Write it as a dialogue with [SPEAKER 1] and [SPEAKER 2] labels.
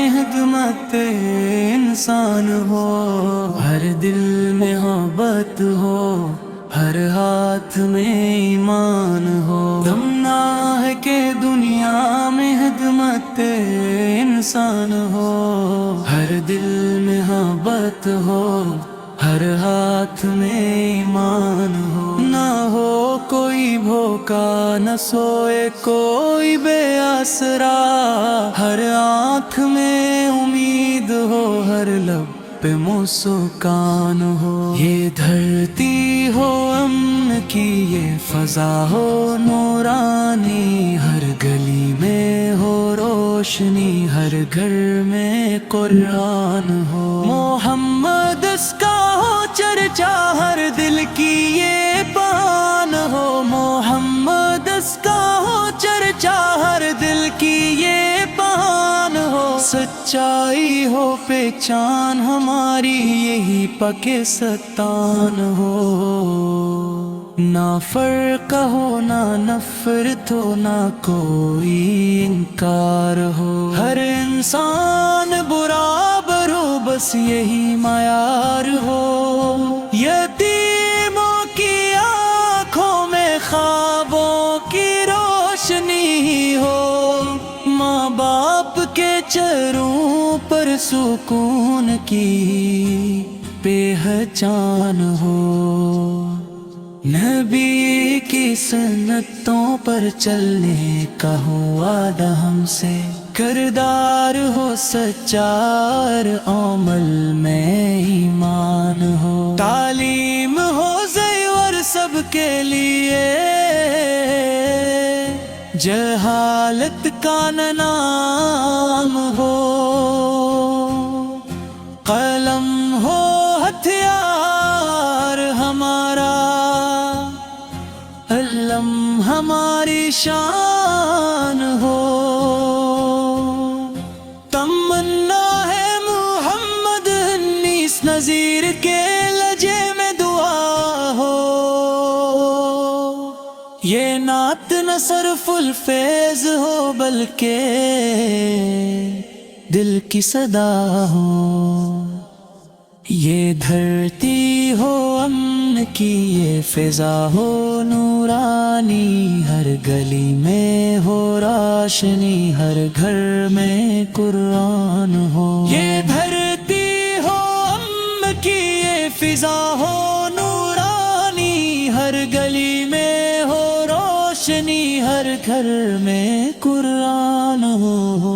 [SPEAKER 1] میں خدمت انسان ہو، ہر دل میں محبت ہو، ہر ہاتھ میں ایمان ہو۔ تمنا ہے کہ دنیا میں خدمت انسان ہو، ہر دل میں محبت ہو، ہر ہاتھ میں ایمان ہو۔ نہ ہو کوئی بھوکا، نہ سوئے کوئی بے آسرا، ہر آنکھ میں امید ہو، ہر لب پہ مسکان ہو۔ یہ دھرتی ہو امن کی، یہ فضا ہو نورانی، ہر گلی میں ہو روشنی، ہر گھر میں قرآن ہو۔ محمد اس کا ہو چرچا، ہر دل کی یہ پان ہو۔ محمد اس کا ہو چرچا، ہر دل کی یہ پان ہو۔ سچائی ہو پہچان ہماری، یہی پاکستان ہو۔ نہ فرق ہو، نہ نفرت ہو، نہ کوئی انکار ہو۔ ہر انسان برابر ہو، بس یہی معیار ہو۔ یتیموں کی آنکھوں میں خوابوں کی روشنی ہو، ماں باپ کے چہروں پر سکون کی پہچان ہو۔ نبی کی سنتوں پر چلنے کا ہو وعدہ ہم سے، کردار ہو سچا اور عمل میں ایمان ہو۔ تعلیم ہو زیور سب کے لیے، جہالت کا نہ نام ہو۔ قلم ہو ہتھیار ہمارا، علم ہماری شان ہو۔ تمنا ہے محمد انیس نذیر کے لجے میں دعا ہو۔ یہ نعت نہ صرف الفیض ہو، بلکہ دل کی صدا ہو۔ یہ دھرتی ہو امن کی، یہ فضا ہو نورانی، ہر گلی میں ہو روشنی، ہر گھر میں قرآن ہو۔ یہ دھرتی ہو امن کی، یہ فضا ہو نورانی، ہر گلی میں ہو روشنی، ہر گھر میں قرآن ہو۔